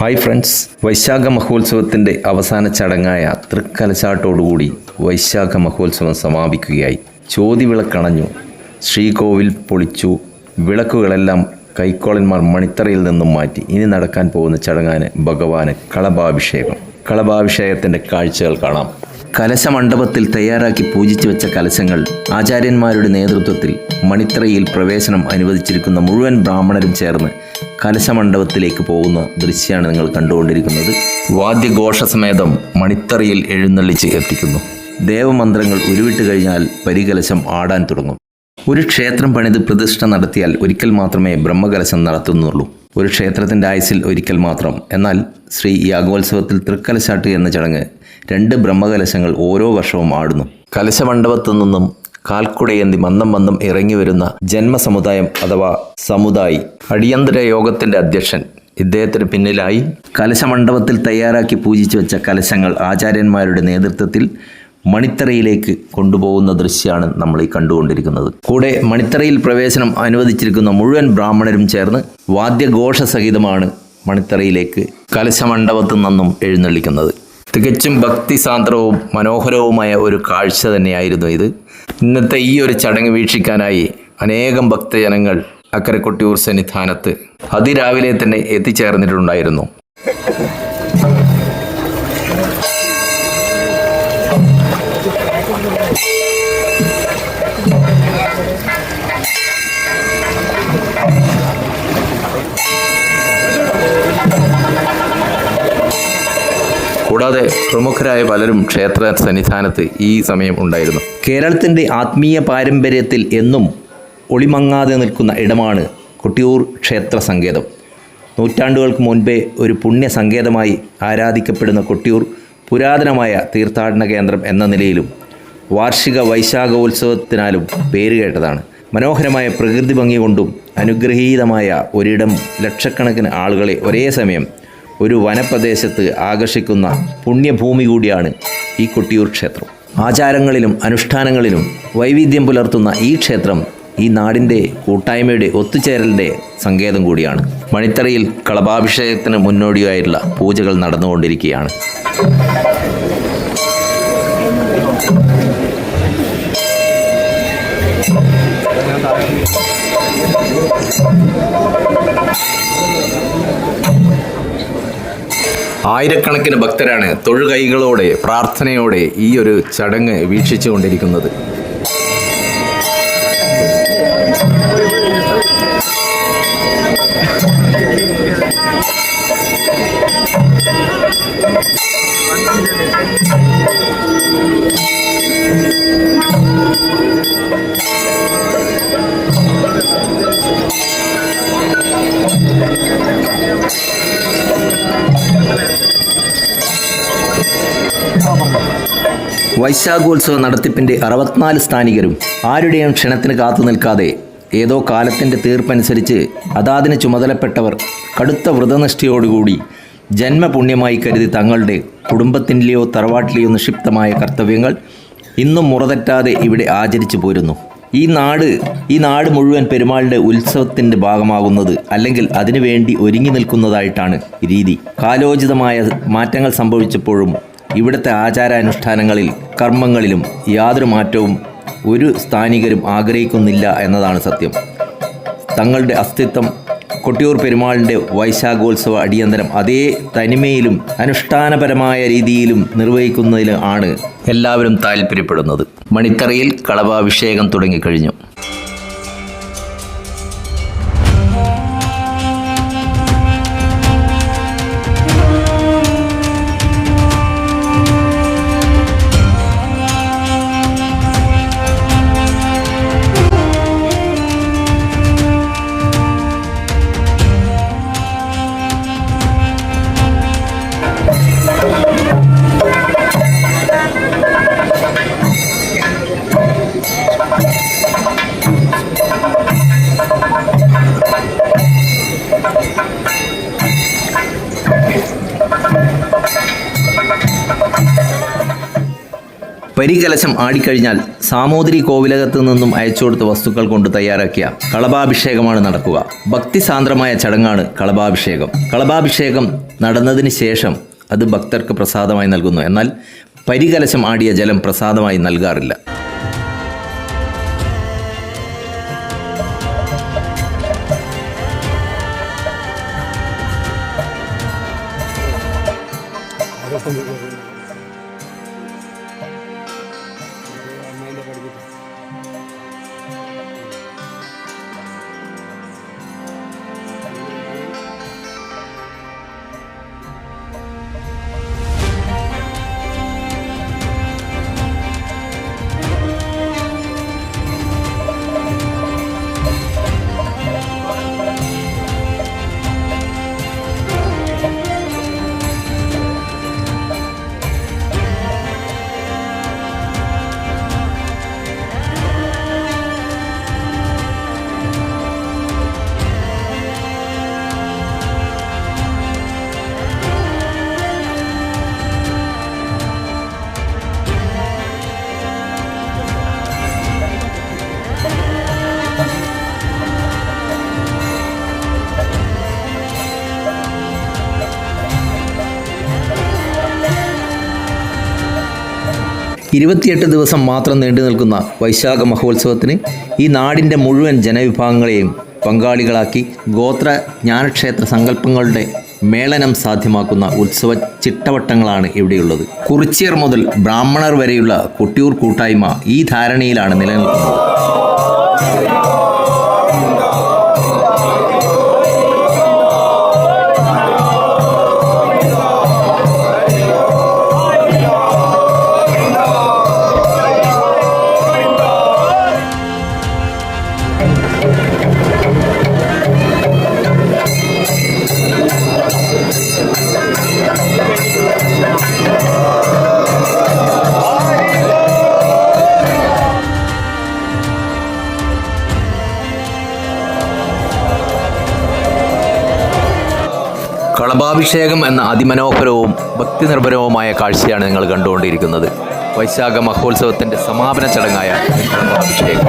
Hi friends, വൈശാഖ മഹോത്സവത്തിൻ്റെ അവസാന ചടങ്ങായ തൃക്കലശാട്ടോടുകൂടി വൈശാഖ മഹോത്സവം സമാപിക്കുകയായി. ചോതിവിളക്കണഞ്ഞു, ശ്രീകോവിൽ പൊളിച്ചു, വിളക്കുകളെല്ലാം കൈക്കോളന്മാർ മണിത്തറയിൽ നിന്നും മാറ്റി. ഇനി നടക്കാൻ പോകുന്ന ചടങ്ങാണ് ഭഗവാന് കളഭാഭിഷേകം. കളഭാഭിഷേകത്തിൻ്റെ കാഴ്ചകൾ കാണാം. കലശമണ്ഡപത്തിൽ തയ്യാറാക്കി പൂജിച്ചു വെച്ച കലശങ്ങൾ ആചാര്യന്മാരുടെ നേതൃത്വത്തിൽ മണിത്തറയിൽ പ്രവേശനം അനുവദിച്ചിരിക്കുന്ന മുഴുവൻ ബ്രാഹ്മണരും ചേർന്ന് കലശമണ്ഡപത്തിലേക്ക് പോകുന്ന ദൃശ്യമാണ് നിങ്ങൾ കണ്ടുകൊണ്ടിരിക്കുന്നത്. വാദ്യഘോഷസമേതം മണിത്തറയിൽ എഴുന്നള്ളിച്ച് എത്തിക്കുന്നു. ദേവമന്ത്രങ്ങൾ ഉരുവിട്ട് കഴിഞ്ഞാൽ പരികലശം ആടാൻ തുടങ്ങും. ഒരു ക്ഷേത്രം പണിത് പ്രതിഷ്ഠ നടത്തിയാൽ ഒരിക്കൽ മാത്രമേ ബ്രഹ്മകലശം നടത്തുന്നുള്ളൂ. ഒരു ക്ഷേത്രത്തിൻ്റെ ആയുസ്സിൽ ഒരിക്കൽ മാത്രം. എന്നാൽ ശ്രീ യാഗോത്സവത്തിൽ തൃക്കലശാട്ട് എന്ന ചടങ്ങ് 2 ബ്രഹ്മകലശങ്ങൾ ഓരോ വർഷവും ആടുന്നു. കലശമണ്ഡപത്തു നിന്നും കാൽക്കുടയേന്തി മന്ദം ഇറങ്ങി വരുന്ന ജന്മസമുദായം അഥവാ സമുദായി അടിയന്തര യോഗത്തിൻ്റെ അധ്യക്ഷൻ. ഇദ്ദേഹത്തിന് പിന്നിലായി കലശമണ്ഡപത്തിൽ തയ്യാറാക്കി പൂജിച്ചു വെച്ച കലശങ്ങൾ ആചാര്യന്മാരുടെ നേതൃത്വത്തിൽ മണിത്തറയിലേക്ക് കൊണ്ടുപോകുന്ന ദൃശ്യമാണ് നമ്മൾ ഈ കണ്ടുകൊണ്ടിരിക്കുന്നത്. കൂടെ മണിത്തറയിൽ പ്രവേശനം അനുവദിച്ചിരിക്കുന്ന മുഴുവൻ ബ്രാഹ്മണരും ചേർന്ന് വാദ്യഘോഷസഹിതമാണ് മണിത്തറയിലേക്ക് കലശമണ്ഡപത്തു നിന്നും എഴുന്നള്ളിക്കുന്നത്. തികച്ചും ഭക്തിസാന്ദ്രവും മനോഹരവുമായ ഒരു കാഴ്ച തന്നെയായിരുന്നു ഇത്. ഇന്നത്തെ ഈ ഒരു ചടങ്ങ് വീക്ഷിക്കാനായി അനേകം ഭക്തജനങ്ങൾ അക്കരെ കൊട്ടിയൂർ സന്നിധാനത്ത് അതിരാവിലെ തന്നെ എത്തിച്ചേർന്നിട്ടുണ്ടായിരുന്നു. കൂടാതെ പ്രമുഖരായ പലരും ക്ഷേത്ര സന്നിധാനത്ത് ഈ സമയം ഉണ്ടായിരുന്നു. കേരളത്തിൻ്റെ ആത്മീയ പാരമ്പര്യത്തിൽ എന്നും ഒളിമങ്ങാതെ നിൽക്കുന്ന ഇടമാണ് കൊട്ടിയൂർ ക്ഷേത്ര സങ്കേതം. നൂറ്റാണ്ടുകൾക്ക് മുൻപേ ഒരു പുണ്യ സങ്കേതമായി ആരാധിക്കപ്പെടുന്ന കൊട്ടിയൂർ പുരാതനമായ തീർത്ഥാടന കേന്ദ്രം എന്ന നിലയിലും വാർഷിക വൈശാഖോത്സവത്തിനാലും പേരുകേട്ടതാണ്. മനോഹരമായ പ്രകൃതി ഭംഗി കൊണ്ടും അനുഗ്രഹീതമായ ഒരിടം ലക്ഷക്കണക്കിന് ആളുകളെ ഒരേ സമയം ഒരു വനപ്രദേശത്ത് ആകർഷിക്കുന്ന പുണ്യഭൂമി കൂടിയാണ് ഈ കൊട്ടിയൂർ ക്ഷേത്രം. ആചാരങ്ങളിലും അനുഷ്ഠാനങ്ങളിലും വൈവിധ്യം പുലർത്തുന്ന ഈ ക്ഷേത്രം ഈ നാടിൻ്റെ കൂട്ടായ്മയുടെ ഒത്തുചേരലിൻ്റെ സങ്കേതം കൂടിയാണ്. മണിത്തറയിൽ കളഭാഭിഷേകത്തിന് മുന്നോടിയായിട്ടുള്ള പൂജകൾ നടന്നുകൊണ്ടിരിക്കുകയാണ്. ആയിരക്കണക്കിന് ഭക്തരാണ് തൊഴുകൈകളോടെ പ്രാർത്ഥനയോടെ ഈ ഒരു ചടങ്ങ് വീക്ഷിച്ചു കൊണ്ടിരിക്കുന്നത്. വൈശാഖോത്സവ നടത്തിപ്പിൻ്റെ 64 സ്ഥാനികരും ആരുടെയും ക്ഷണത്തിന് കാത്തു നിൽക്കാതെ ഏതോ കാലത്തിൻ്റെ തീർപ്പനുസരിച്ച് അതാതിന് ചുമതലപ്പെട്ടവർ കടുത്ത വ്രതനിഷ്ഠയോടുകൂടി ജന്മപുണ്യമായി കരുതി തങ്ങളുടെ കുടുംബത്തിൻ്റെയോ തറവാട്ടിലെയോ നിക്ഷിപ്തമായ കർത്തവ്യങ്ങൾ ഇന്നും മുറതെറ്റാതെ ഇവിടെ ആചരിച്ചു പോരുന്നു. ഈ നാട് മുഴുവൻ പെരുമാളുടെ ഉത്സവത്തിൻ്റെ ഭാഗമാകുന്നത് അല്ലെങ്കിൽ അതിനുവേണ്ടി ഒരുങ്ങി നിൽക്കുന്നതായിട്ടാണ് രീതി. കാലോചിതമായ മാറ്റങ്ങൾ സംഭവിച്ചപ്പോഴും ഇവിടുത്തെ ആചാരാനുഷ്ഠാനങ്ങളിൽ കർമ്മങ്ങളിലും യാതൊരു മാറ്റവും ഒരു സ്ഥാനികരും ആഗ്രഹിക്കുന്നില്ല എന്നതാണ് സത്യം. തങ്ങളുടെ അസ്തിത്വം കൊട്ടിയൂർ പെരുമാളിൻ്റെ വൈശാഖോത്സവ അടിയന്തരം അതേ തനിമയിലും അനുഷ്ഠാനപരമായ രീതിയിലും നിർവഹിക്കുന്നതിലും ആണ് എല്ലാവരും താല്പര്യപ്പെടുന്നത്. മണിത്തറയിൽ കളഭാഭിഷേകം തുടങ്ങിക്കഴിഞ്ഞു. പരികലശം ആടിക്കഴിഞ്ഞാൽ സാമൂതിരി കോവിലകത്തു നിന്നും അയച്ചുകൊടുത്ത വസ്തുക്കൾ കൊണ്ട് തയ്യാറാക്കിയ കളഭാഭിഷേകമാണ് നടക്കുക. ഭക്തിസാന്ദ്രമായ ചടങ്ങാണ് കളഭാഭിഷേകം. കളഭാഭിഷേകം നടന്നതിന് ശേഷം അത് ഭക്തർക്ക് പ്രസാദമായി നൽകുന്നു. എന്നാൽ പരികലശം ആടിയ ജലം പ്രസാദമായി നൽകാറില്ല. ഇരുപത്തിയെട്ട് ദിവസം മാത്രം നീണ്ടു നിൽക്കുന്ന വൈശാഖ മഹോത്സവത്തിന് ഈ നാടിൻ്റെ മുഴുവൻ ജനവിഭാഗങ്ങളെയും പങ്കാളികളാക്കി ഗോത്ര ജ്ഞാനക്ഷേത്ര സങ്കല്പങ്ങളുടെ മേളനം സാധ്യമാക്കുന്ന ഉത്സവ ചിട്ടവട്ടങ്ങളാണ് ഇവിടെയുള്ളത്. കുറിച്യർ മുതൽ ബ്രാഹ്മണർ വരെയുള്ള കൊട്ടിയൂർ കൂട്ടായ്മ ഈ ധാരണയിലാണ് നിലനിൽക്കുന്നത്. കളഭാഭിഷേകം എന്ന അതിമനോഹരവും ഭക്തിനിർഭരവുമായ കാഴ്ചയാണ് നിങ്ങൾ കണ്ടുകൊണ്ടിരിക്കുന്നത്. വൈശാഖ മഹോത്സവത്തിൻ്റെ സമാപന ചടങ്ങായ കളഭാഭിഷേകം.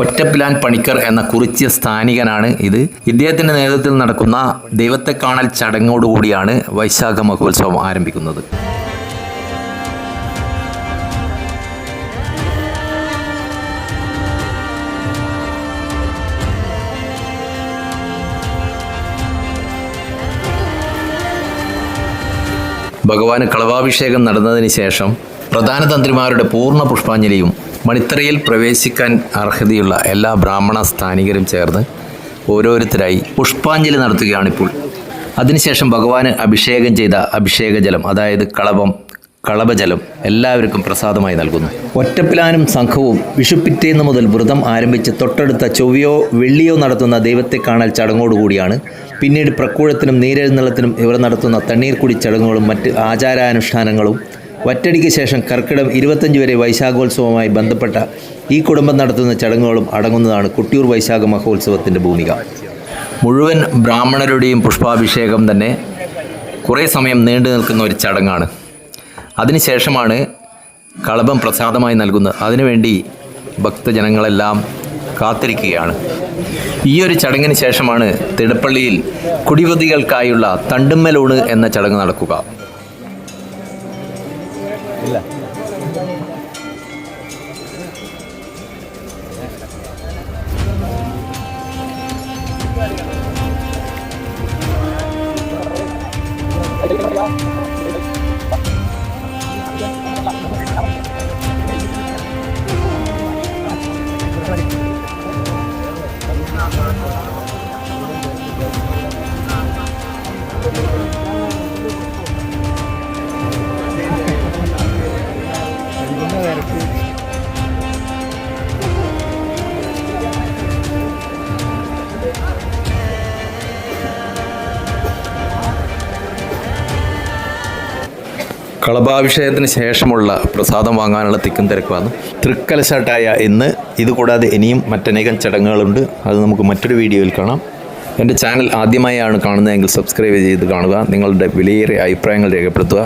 ഒറ്റപ്പിലാൻ പണിക്കർ എന്ന കുറിച്യ സ്ഥാനികനാണ് ഇത്. ഇദ്ദേഹത്തിൻ്റെ നേതൃത്വത്തിൽ നടക്കുന്ന ദൈവത്തെ കാണൽ ചടങ്ങോടുകൂടിയാണ് വൈശാഖ മഹോത്സവം ആരംഭിക്കുന്നത്. ഭഗവാന് കളഭാഭിഷേകം നടന്നതിന് ശേഷം പ്രധാന തന്ത്രിമാരുടെ പൂർണ്ണ പുഷ്പാഞ്ജലിയും മണിത്തറയിൽ പ്രവേശിക്കാൻ അർഹതയുള്ള എല്ലാ ബ്രാഹ്മണ സ്ഥാനികരും ചേർന്ന് ഓരോരുത്തരായി പുഷ്പാഞ്ജലി നടത്തുകയാണിപ്പോൾ. അതിനുശേഷം ഭഗവാന് അഭിഷേകം ചെയ്ത അഭിഷേകജലം, അതായത് കളഭം, കളഭജലം എല്ലാവർക്കും പ്രസാദമായി നൽകുന്നു. ഒറ്റപ്പിലാനും സംഘവും വിഷുപ്പിറ്റേന്ന് മുതൽ വ്രതം ആരംഭിച്ച് തൊട്ടടുത്ത ചൊവ്വയോ വെള്ളിയോ നടത്തുന്ന ദൈവത്തെ കാണൽ ചടങ്ങോടുകൂടിയാണ് പിന്നീട് പ്രക്കൂഴത്തിനും നീരെഴുന്നള്ളത്തിനും ഇവർ നടത്തുന്ന തണ്ണീർക്കുടി ചടങ്ങുകളും മറ്റ് ആചാരാനുഷ്ഠാനങ്ങളും വറ്റടിക്ക് ശേഷം കർക്കിടം 25 വരെ വൈശാഖോത്സവവുമായി ബന്ധപ്പെട്ട ഈ കുടുംബം നടത്തുന്ന ചടങ്ങുകളും അടങ്ങുന്നതാണ് കൊട്ടിയൂർ വൈശാഖ മഹോത്സവത്തിൻ്റെ ഭൂമിക. മുഴുവൻ ബ്രാഹ്മണരുടെയും പുഷ്പാഭിഷേകം തന്നെ കുറേ സമയം നീണ്ടു നിൽക്കുന്ന ഒരു ചടങ്ങാണ്. അതിനുശേഷമാണ് കളഭം പ്രസാദമായി നൽകുന്നത്. അതിനുവേണ്ടി ഭക്തജനങ്ങളെല്ലാം കാത്തിരിക്കുകയാണ്. ഈ ഒരു ചടങ്ങിന് ശേഷമാണ് തിടപ്പള്ളിയിൽ കുടിവതികൾക്കായുള്ള തണ്ടുമ്മലൂണ് എന്ന ചടങ്ങ് നടക്കുക. കളഭാഭിഷേകത്തിന് ശേഷമുള്ള പ്രസാദം വാങ്ങാനുള്ള തിക്കും തിരക്കുമാണ്. തൃക്കലശാട്ടായ ഇന്ന് ഇതുകൂടാതെ ഇനിയും മറ്റനേകം ചടങ്ങുകളുണ്ട്. അത് നമുക്ക് മറ്റൊരു വീഡിയോയിൽ കാണാം. എൻ്റെ ചാനൽ ആദ്യമായാണ് കാണുന്നതെങ്കിൽ സബ്സ്ക്രൈബ് ചെയ്ത് കാണുക. നിങ്ങളുടെ വിലയേറിയ അഭിപ്രായങ്ങൾ രേഖപ്പെടുത്തുക.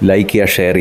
ലൈക്ക് ചെയ്യുക, ഷെയർ ചെയ്യുക.